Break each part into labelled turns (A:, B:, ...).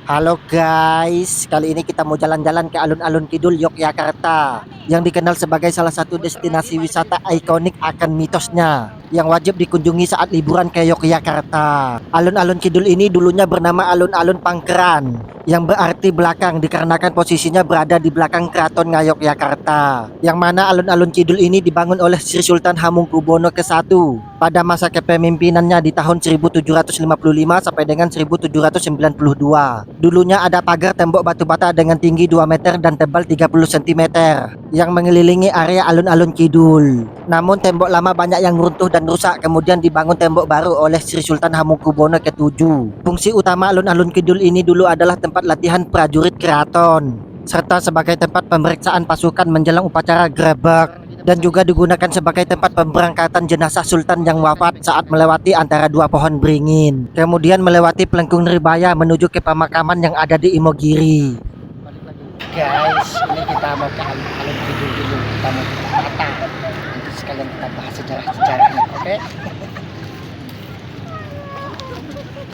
A: Halo guys, kali ini kita mau jalan-jalan ke alun-alun Kidul Yogyakarta yang dikenal sebagai salah satu destinasi wisata ikonik akan mitosnya yang wajib dikunjungi saat liburan ke Yogyakarta. Alun-alun Kidul ini dulunya bernama alun-alun Pangkeran yang berarti belakang dikarenakan posisinya berada di belakang Keraton Ngayogyakarta. Yang mana alun-alun Kidul ini dibangun oleh Sri Sultan Hamengkubuwono ke-1 pada masa kepemimpinannya di tahun 1755 sampai dengan 1792. Dulunya ada pagar tembok batu bata dengan tinggi 2 meter dan tebal 30 cm yang mengelilingi area alun-alun Kidul. Namun tembok lama banyak yang runtuh dan rusak, kemudian dibangun tembok baru oleh Sri Sultan Hamengkubuwono ke-7. Fungsi utama alun-alun Kidul ini dulu adalah tempat latihan prajurit keraton serta sebagai tempat pemeriksaan pasukan menjelang upacara grebek, dan juga digunakan sebagai tempat pemberangkatan jenazah sultan yang wafat saat melewati antara dua pohon beringin, kemudian melewati Plengkung Niribaya menuju ke pemakaman yang ada di Imogiri. Guys, ini kita mau ke alun-alun Kidul dulu, kita mau ke Mata. Nanti sekalian kita bahas sejarah-sejarahnya, oke?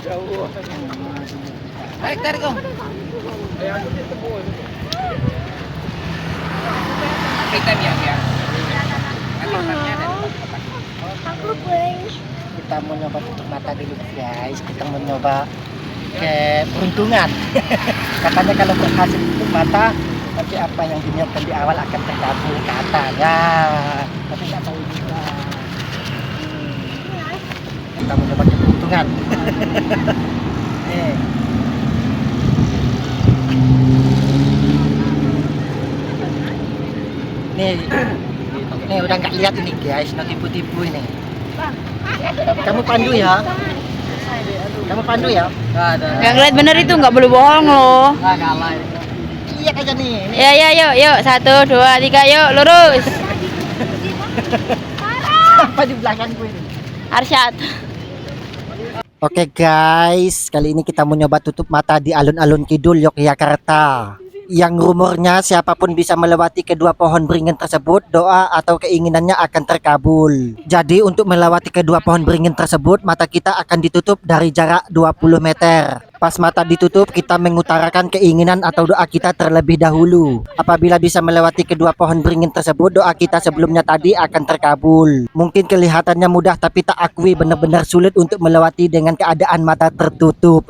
A: Jauh. Baik, tarik Om. Kita ya. Kita mau nyoba tutup mata dulu guys, kita mau nyoba ke peruntungan. Katanya kalau berhasil tutup mata, nanti apa yang diniatkan di awal akan terkabul katanya, tapi nggak tahu juga. Kita mau nyoba ke peruntungan. Nih udah nggak lihat ini guys, no tipu-tipu ini. Kamu pandu ya? Kamu pandu ya?
B: Nggak ngeliat bener itu, nggak boleh bohong loh.
A: Iya aja nih.
B: Ya, yuk, 1, 2, 3, yuk, lurus.
A: Apa di belakangku ini?
B: Arsyad.
A: Oke guys, kali ini kita mau nyoba tutup mata di alun-alun Kidul Yogyakarta. Yang rumornya siapapun bisa melewati kedua pohon beringin tersebut, doa atau keinginannya akan terkabul. Jadi untuk melewati kedua pohon beringin tersebut, mata kita akan ditutup dari jarak 20 meter. Pas mata ditutup, kita mengutarakan keinginan atau doa kita terlebih dahulu. Apabila bisa melewati kedua pohon beringin tersebut, doa kita sebelumnya tadi akan terkabul. Mungkin kelihatannya mudah, tapi tak akui benar-benar sulit untuk melewati dengan keadaan mata tertutup.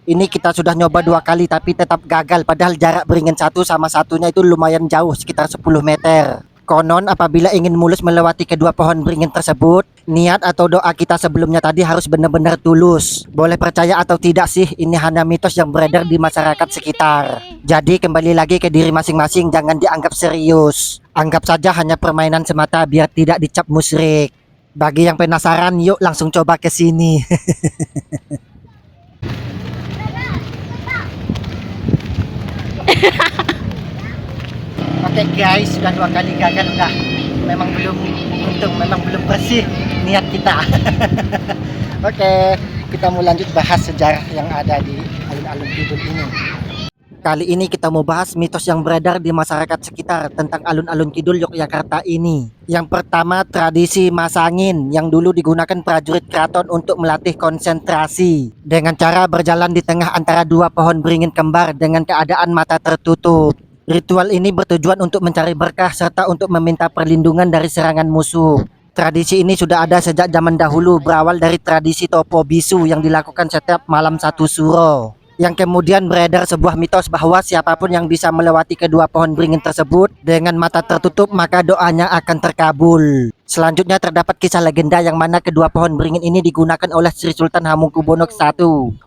A: Ini kita sudah nyoba 2 kali tapi tetap gagal, padahal jarak beringin satu sama satunya itu lumayan jauh, sekitar 10 meter. Konon apabila ingin mulus melewati kedua pohon beringin tersebut, niat atau doa kita sebelumnya tadi harus benar-benar tulus. Boleh percaya atau tidak sih, ini hanya mitos yang beredar di masyarakat sekitar. Jadi kembali lagi ke diri masing-masing, jangan dianggap serius. Anggap saja hanya permainan semata biar tidak dicap musyrik. Bagi yang penasaran, yuk langsung coba ke sini. Oke guys, sudah 2 kali gagal, udah memang belum untung, memang belum bersih niat kita. Oke, kita mau lanjut bahas sejarah yang ada di alun-alun Kidul ini. Kali ini kita mau bahas mitos yang beredar di masyarakat sekitar tentang alun-alun Kidul Yogyakarta ini. Yang pertama, tradisi masangin yang dulu digunakan prajurit keraton untuk melatih konsentrasi dengan cara berjalan di tengah antara 2 pohon beringin kembar dengan keadaan mata tertutup. Ritual ini bertujuan untuk mencari berkah serta untuk meminta perlindungan dari serangan musuh. Tradisi ini sudah ada sejak zaman dahulu, berawal dari tradisi topo bisu yang dilakukan setiap malam 1 suro. Yang kemudian beredar sebuah mitos bahwa siapapun yang bisa melewati kedua pohon beringin tersebut dengan mata tertutup maka doanya akan terkabul. Selanjutnya terdapat kisah legenda yang mana kedua pohon beringin ini digunakan oleh Sri Sultan Hamengkubuwono I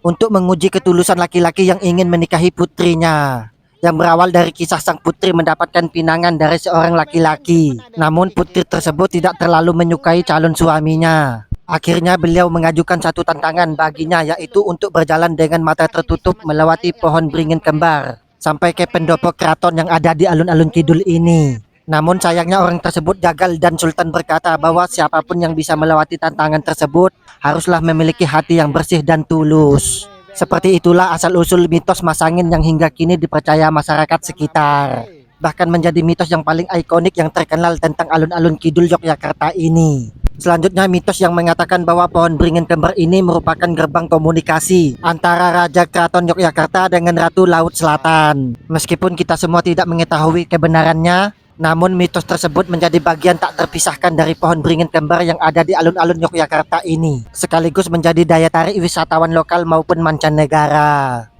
A: untuk menguji ketulusan laki-laki yang ingin menikahi putrinya. Yang berawal dari kisah sang putri mendapatkan pinangan dari seorang laki-laki. Namun putri tersebut tidak terlalu menyukai calon suaminya. Akhirnya beliau mengajukan satu tantangan baginya, yaitu untuk berjalan dengan mata tertutup melewati pohon beringin kembar sampai ke pendopo keraton yang ada di alun-alun Kidul ini. Namun sayangnya orang tersebut gagal dan Sultan berkata bahwa siapapun yang bisa melewati tantangan tersebut haruslah memiliki hati yang bersih dan tulus. Seperti itulah asal-usul mitos masangin yang hingga kini dipercaya masyarakat sekitar. bahkan menjadi mitos yang paling ikonik yang terkenal tentang alun-alun kidul Yogyakarta ini. Selanjutnya mitos yang mengatakan bahwa pohon beringin kembar ini merupakan gerbang komunikasi antara Raja Keraton Yogyakarta dengan Ratu Laut Selatan. Meskipun kita semua tidak mengetahui kebenarannya, namun mitos tersebut menjadi bagian tak terpisahkan dari pohon beringin kembar yang ada di alun-alun Yogyakarta ini, sekaligus menjadi daya tarik wisatawan lokal maupun mancanegara.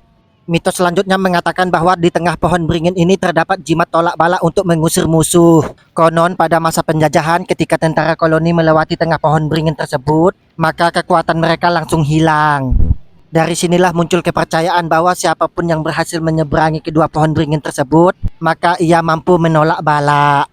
A: Mitos selanjutnya mengatakan bahwa di tengah pohon beringin ini terdapat jimat tolak bala untuk mengusir musuh. Konon pada masa penjajahan ketika tentara koloni melewati tengah pohon beringin tersebut, maka kekuatan mereka langsung hilang. Dari sinilah muncul kepercayaan bahwa siapapun yang berhasil menyeberangi kedua pohon beringin tersebut, maka ia mampu menolak bala.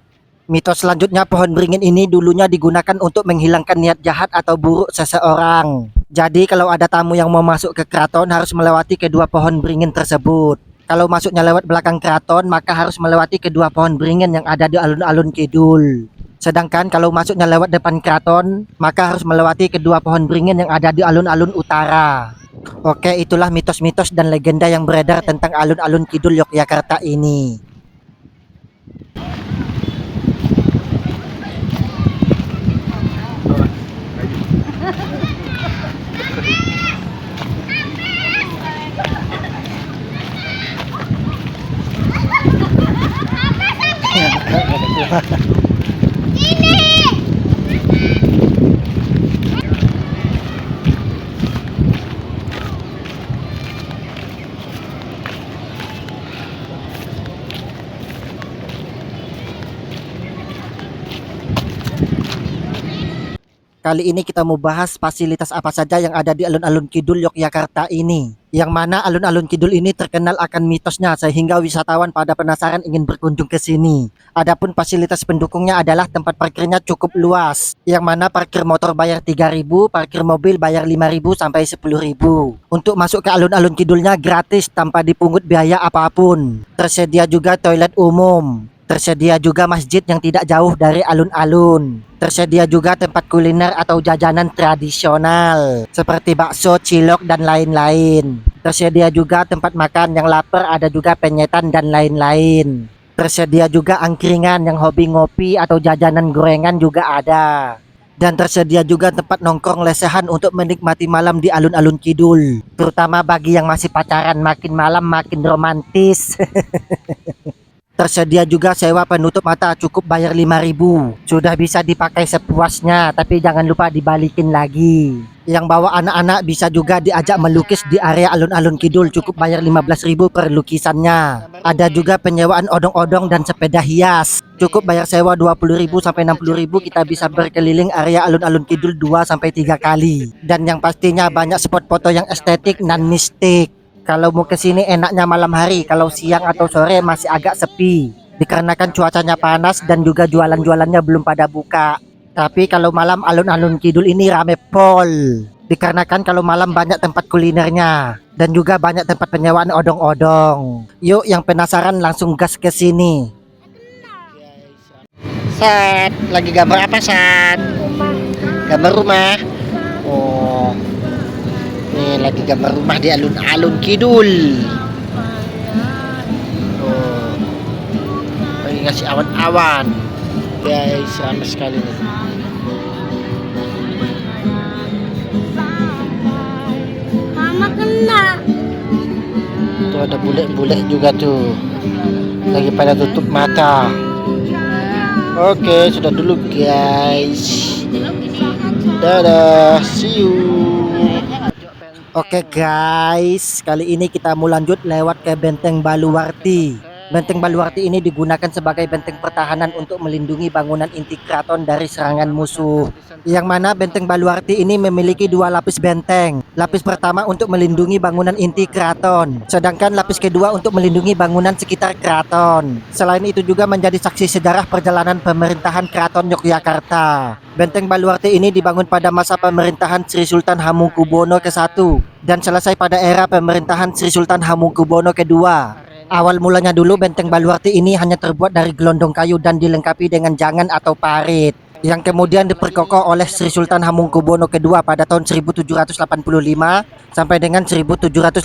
A: Mitos selanjutnya, pohon beringin ini dulunya digunakan untuk menghilangkan niat jahat atau buruk seseorang. Jadi kalau ada tamu yang mau masuk ke keraton harus melewati kedua pohon beringin tersebut. Kalau masuknya lewat belakang keraton, maka harus melewati kedua pohon beringin yang ada di alun-alun kidul. Sedangkan kalau masuknya lewat depan keraton, maka harus melewati kedua pohon beringin yang ada di alun-alun utara. Oke, itulah mitos-mitos dan legenda yang beredar tentang alun-alun kidul Yogyakarta ini. Kali ini kita mau bahas fasilitas apa saja yang ada di alun-alun kidul Yogyakarta ini. Yang mana alun-alun kidul ini terkenal akan mitosnya sehingga wisatawan pada penasaran ingin berkunjung ke sini. Adapun fasilitas pendukungnya adalah tempat parkirnya cukup luas. Yang mana parkir motor bayar 3.000, parkir mobil bayar 5.000 sampai 10.000. Untuk masuk ke alun-alun kidulnya gratis tanpa dipungut biaya apapun. Tersedia juga toilet umum. Tersedia juga masjid yang tidak jauh dari alun-alun. Tersedia juga tempat kuliner atau jajanan tradisional seperti bakso, cilok, dan lain-lain. Tersedia juga tempat makan yang lapar, ada juga penyetan dan lain-lain. Tersedia juga angkringan yang hobi ngopi atau jajanan gorengan juga ada. Dan tersedia juga tempat nongkrong lesehan untuk menikmati malam di alun-alun kidul. Terutama bagi yang masih pacaran, makin malam makin romantis. Tersedia juga sewa penutup mata, cukup bayar 5.000. Sudah bisa dipakai sepuasnya, tapi jangan lupa dibalikin lagi. Yang bawa anak-anak bisa juga diajak melukis di area alun-alun kidul, cukup bayar 15.000 per lukisannya. Ada juga penyewaan odong-odong dan sepeda hias. Cukup bayar sewa 20.000 sampai 60.000, kita bisa berkeliling area alun-alun kidul 2 sampai 3 kali. Dan yang pastinya banyak spot foto yang estetik dan mistik. Kalau mau ke sini enaknya malam hari, kalau siang atau sore masih agak sepi. Dikarenakan cuacanya panas dan juga jualan-jualannya belum pada buka. Tapi kalau malam alun-alun kidul ini rame pol. Dikarenakan kalau malam banyak tempat kulinernya dan juga banyak tempat penyewaan odong-odong. Yuk yang penasaran langsung gas ke sini. Sat, lagi gambar apa Sat? Gambar rumah. Oh. Nih lagi gambar rumah di alun-alun kidul. Oh. Lagi ngasih awan-awan. Guys, sama sekali nih.
C: Mama kena.
A: Tuh ada bule-bule juga tuh. Lagi pada tutup mata. Oke, sudah dulu guys. Dadah, see you. Oke guys, kali ini kita mau lanjut lewat ke Benteng Baluwarti. Benteng Baluwarti ini digunakan sebagai benteng pertahanan untuk melindungi bangunan inti keraton dari serangan musuh. Yang mana Benteng Baluwarti ini memiliki 2 lapis benteng. Lapis pertama untuk melindungi bangunan inti keraton, sedangkan lapis kedua untuk melindungi bangunan sekitar keraton. Selain itu juga menjadi saksi sejarah perjalanan pemerintahan Keraton Yogyakarta. Benteng Baluwarti ini dibangun pada masa pemerintahan Sri Sultan Hamengkubuwono ke-1 dan selesai pada era pemerintahan Sri Sultan Hamengkubuwono ke-2. Awal mulanya dulu Benteng Baluwarti ini hanya terbuat dari gelondong kayu dan dilengkapi dengan jangan atau parit. yang kemudian diperkokoh oleh Sri Sultan Hamengkubuwono II pada tahun 1785 sampai dengan 1787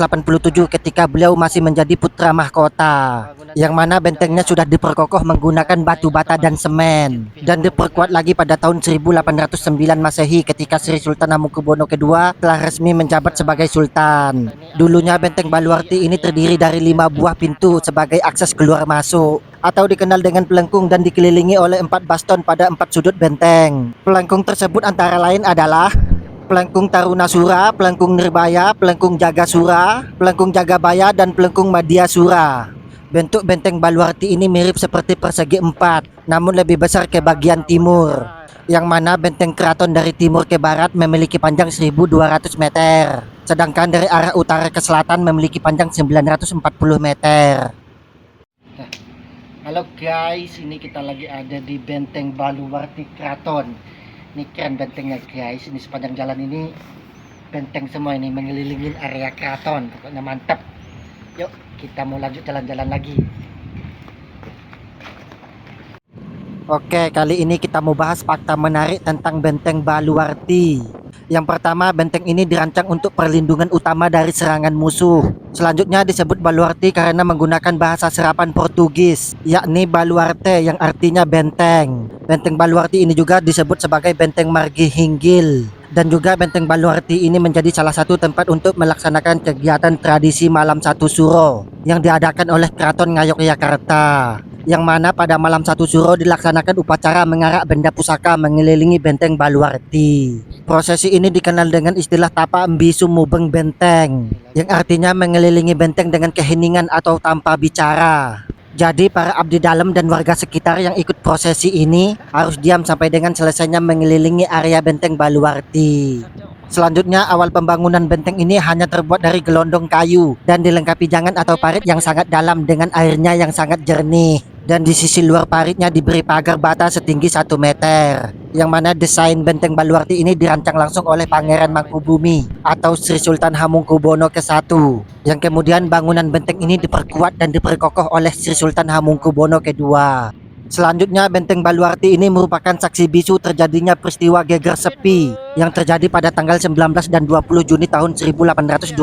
A: ketika beliau masih menjadi putra mahkota, yang mana bentengnya sudah diperkokoh menggunakan batu bata dan semen, dan diperkuat lagi pada tahun 1809 Masehi ketika Sri Sultan Hamengkubuwono II telah resmi menjabat sebagai sultan. Dulunya benteng Baluarti ini terdiri dari 5 buah pintu sebagai akses keluar masuk, atau dikenal dengan pelengkung, dan dikelilingi oleh 4 baston pada 4 sudut benteng. Pelengkung tersebut antara lain adalah pelengkung Tarunasura, pelengkung Nirbaya, pelengkung Jagasura, pelengkung Jagabaya, dan pelengkung Madhyasura. Bentuk benteng Baluarti ini mirip seperti persegi 4, namun lebih besar ke bagian timur, yang mana benteng keraton dari timur ke barat memiliki panjang 1200 meter, sedangkan dari arah utara ke selatan memiliki panjang 940 meter. Halo guys, ini kita lagi ada di benteng Baluarti Keraton. Ini keren bentengnya guys, ini sepanjang jalan ini benteng semua ini mengelilingin area keraton, pokoknya mantap. Yuk kita mau lanjut jalan-jalan lagi. Oke, kali ini kita mau bahas fakta menarik tentang benteng Baluarti. Yang pertama, benteng ini dirancang untuk perlindungan utama dari serangan musuh. Selanjutnya disebut Baluarti karena menggunakan bahasa serapan Portugis, yakni Baluarte yang artinya benteng. Benteng Baluarti ini juga disebut sebagai benteng Margi Hinggil. Dan juga benteng Baluarti ini menjadi salah satu tempat untuk melaksanakan kegiatan tradisi malam satu suro yang diadakan oleh Keraton Ngayogyakarta, yang mana pada malam satu suro dilaksanakan upacara mengarak benda pusaka mengelilingi benteng Baluarti. Prosesi ini dikenal dengan istilah Tapa Mbisu Mubeng Benteng, yang artinya mengelilingi benteng dengan keheningan atau tanpa bicara. Jadi para abdi dalam dan warga sekitar yang ikut prosesi ini harus diam sampai dengan selesainya mengelilingi area benteng Baluarti. Selanjutnya, awal pembangunan benteng ini hanya terbuat dari gelondong kayu dan dilengkapi jangan atau parit yang sangat dalam dengan airnya yang sangat jernih. Dan di sisi luar paritnya diberi pagar bata setinggi 1 meter, yang mana desain benteng Baluarti ini dirancang langsung oleh Pangeran Mangkubumi atau Sri Sultan Hamengkubuwono I, yang kemudian bangunan benteng ini diperkuat dan diperkokoh oleh Sri Sultan Hamengkubuwono II. Selanjutnya, benteng Baluarti ini merupakan saksi bisu terjadinya peristiwa geger sepi yang terjadi pada tanggal 19 dan 20 Juni tahun 1812.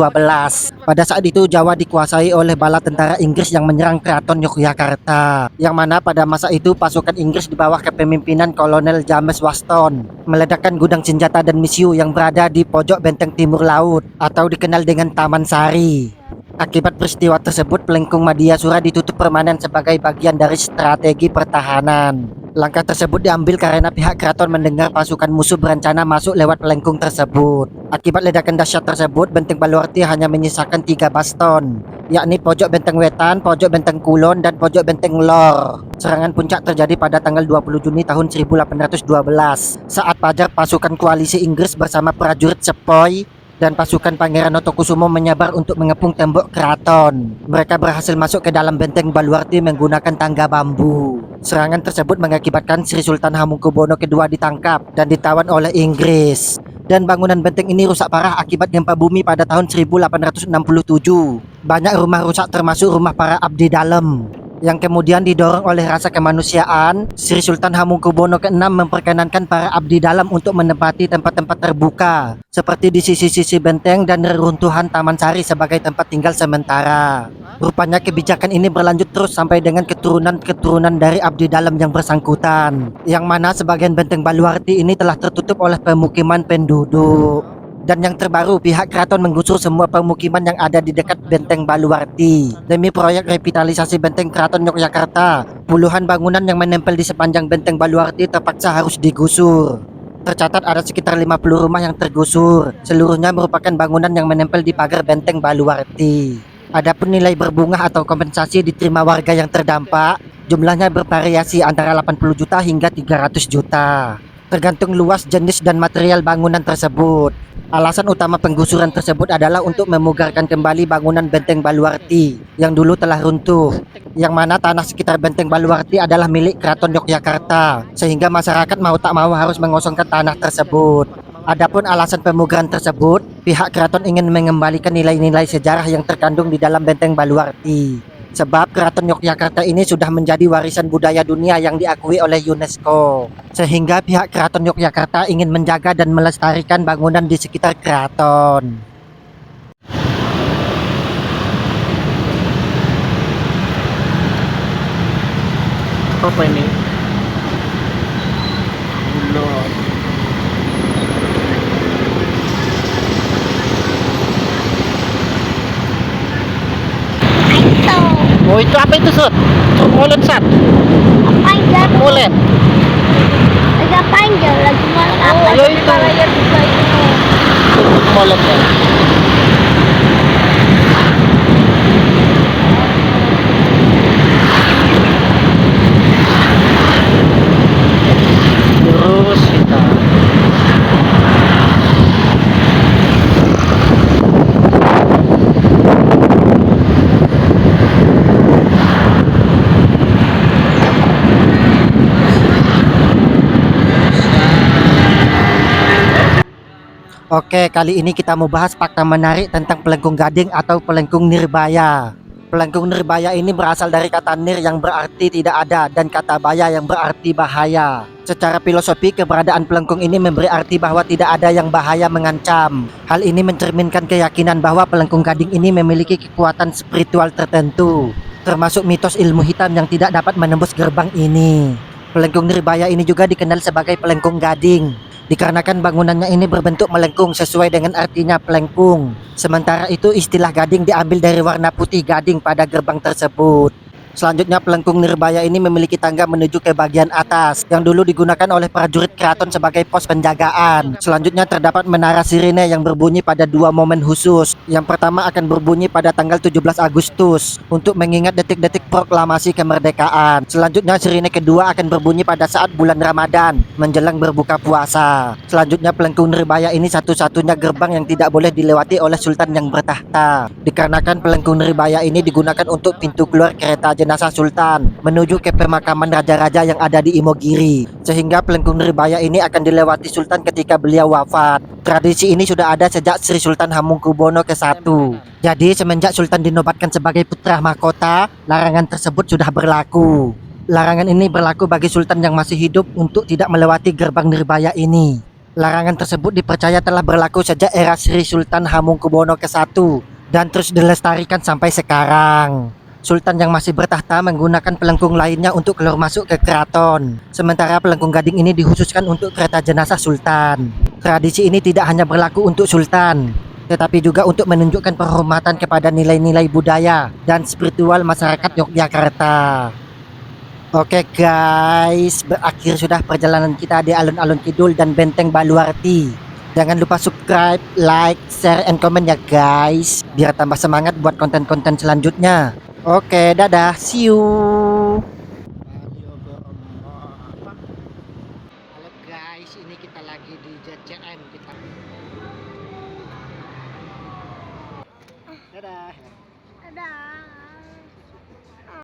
A: Pada saat itu Jawa dikuasai oleh bala tentara Inggris yang menyerang Keraton Yogyakarta, yang mana pada masa itu pasukan Inggris di bawah kepemimpinan Kolonel James Waston meledakkan gudang senjata dan misiu yang berada di pojok benteng timur laut atau dikenal dengan Taman Sari. Akibat peristiwa tersebut, pelengkung Madhyasura ditutup permanen sebagai bagian dari strategi pertahanan. Langkah tersebut diambil karena pihak keraton mendengar pasukan musuh berencana masuk lewat pelengkung tersebut. Akibat ledakan dahsyat tersebut, benteng Baluarti hanya menyisakan 3 baston, yakni pojok benteng wetan, pojok benteng kulon, dan pojok benteng lor. Serangan puncak terjadi pada tanggal 20 Juni tahun 1812 saat fajar pasukan koalisi Inggris bersama prajurit sepoi dan pasukan Pangeran Notokusumo menyebar untuk mengepung tembok keraton. Mereka berhasil masuk ke dalam benteng Baluarti menggunakan tangga bambu. Serangan tersebut mengakibatkan Sri Sultan Hamengkubuwono II ditangkap dan ditawan oleh Inggris. Dan bangunan benteng ini rusak parah akibat gempa bumi pada tahun 1867. Banyak rumah rusak termasuk rumah para abdi dalam, yang kemudian didorong oleh rasa kemanusiaan. Sri Sultan Hamengkubuwono VI memperkenankan para abdi dalam untuk menempati tempat-tempat terbuka seperti di sisi-sisi benteng dan reruntuhan Taman Sari sebagai tempat tinggal sementara. Rupanya kebijakan ini berlanjut terus sampai dengan keturunan-keturunan dari abdi dalam yang bersangkutan, yang mana sebagian benteng Baluarti ini telah tertutup oleh pemukiman penduduk. Dan yang terbaru, pihak keraton menggusur semua pemukiman yang ada di dekat benteng Baluarti. Demi proyek revitalisasi benteng Keraton Yogyakarta, puluhan bangunan yang menempel di sepanjang benteng Baluarti terpaksa harus digusur. Tercatat ada sekitar 50 rumah yang tergusur. Seluruhnya merupakan bangunan yang menempel di pagar benteng Baluarti. Adapun nilai berbunga atau kompensasi diterima warga yang terdampak, jumlahnya bervariasi antara 80 juta hingga 300 juta. Tergantung luas, jenis, dan material bangunan tersebut. Alasan utama penggusuran tersebut adalah untuk memugarkan kembali bangunan benteng Baluarti yang dulu telah runtuh, yang mana tanah sekitar benteng Baluarti adalah milik Keraton Yogyakarta, sehingga masyarakat mau tak mau harus mengosongkan tanah tersebut. Adapun alasan pemugaran tersebut, pihak keraton ingin mengembalikan nilai-nilai sejarah yang terkandung di dalam benteng Baluarti. Sebab Keraton Yogyakarta ini sudah menjadi warisan budaya dunia yang diakui oleh UNESCO. Sehingga pihak Keraton Yogyakarta ingin menjaga dan melestarikan bangunan di sekitar keraton. Apa ini? Lord.
C: Itu.
A: Oh itu apa itu Sud? Molen Sat?
C: Panjang.
A: Molen?
C: Agak panjang lagi malam apa?
A: ya itu. Molen ya. Terus kita Oke, kali ini kita mau bahas fakta menarik tentang Pelengkung Gading atau Pelengkung Nirbaya. Pelengkung Nirbaya ini berasal dari kata nir yang berarti tidak ada dan kata baya yang berarti bahaya. Secara filosofi, keberadaan pelengkung ini memberi arti bahwa tidak ada yang bahaya mengancam. Hal ini mencerminkan keyakinan bahwa Pelengkung Gading ini memiliki kekuatan spiritual tertentu, termasuk mitos ilmu hitam yang tidak dapat menembus gerbang ini. Pelengkung Nirbaya ini juga dikenal sebagai Pelengkung Gading dikarenakan bangunannya ini berbentuk melengkung sesuai dengan artinya pelengkung. Sementara itu istilah gading diambil dari warna putih gading pada gerbang tersebut. Selanjutnya Pelengkung Nirbaya ini memiliki tangga menuju ke bagian atas yang dulu digunakan oleh prajurit keraton sebagai pos penjagaan. Selanjutnya terdapat menara sirine yang berbunyi pada dua momen khusus. Yang pertama akan berbunyi pada tanggal 17 Agustus untuk mengingat detik-detik proklamasi kemerdekaan. Selanjutnya sirine kedua akan berbunyi pada saat bulan Ramadan menjelang berbuka puasa. Selanjutnya Pelengkung Nirbaya ini satu-satunya gerbang yang tidak boleh dilewati oleh sultan yang bertahta. Dikarenakan Pelengkung Nirbaya ini digunakan untuk pintu keluar kereta jenazah sultan menuju ke pemakaman raja-raja yang ada di Imogiri, sehingga Pelengkung Nirbaya ini akan dilewati sultan ketika beliau wafat. Tradisi ini sudah ada sejak Sri Sultan Hamengkubuwono ke-1. Jadi semenjak sultan dinobatkan sebagai putra mahkota, larangan tersebut sudah berlaku. Larangan ini berlaku bagi sultan yang masih hidup untuk tidak melewati gerbang Nirbaya ini. Larangan tersebut dipercaya telah berlaku sejak era Sri Sultan Hamengkubuwono ke-1 dan terus dilestarikan sampai sekarang. Sultan yang masih bertahta menggunakan pelengkung lainnya untuk keluar masuk ke keraton. Sementara Pelengkung Gading ini dikhususkan untuk kereta jenazah sultan. Tradisi ini tidak hanya berlaku untuk sultan, tetapi juga untuk menunjukkan penghormatan kepada nilai-nilai budaya dan spiritual masyarakat Yogyakarta. Oke guys, berakhir sudah perjalanan kita di alun-alun Kidul dan Benteng Baluarti. Jangan lupa subscribe, like, share, and comment ya guys, biar tambah semangat buat konten-konten selanjutnya. Oke, dadah, see you. Halo guys, ini kita lagi di JCM kita. Dadah.